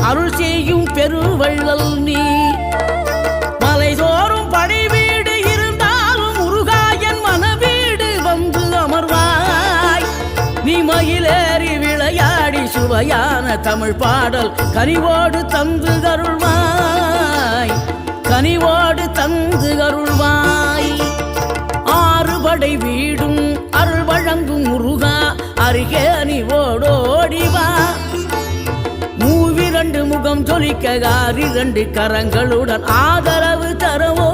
அருள் செய்யும் பெருவள்ளல் நீ. மலைதோறும் படை வீடு இருந்தாலும் முருகாயன் மனவீடு வந்து அமர்வாய். நீ மயிலேறி விளையாடி சுவையான தமிழ் பாடல் கனிவோடு தந்து அருள்வாய், கனிவோடு தந்து அருள்வாய். ஆறுபடை வீடும் அருள் வழங்கும் முருகா அருகே நீ ஓடோடிவா. மூவிரண்டு முகம் ஜொலிக்க 6 கரங்களுடன் ஆதரவு தரவோ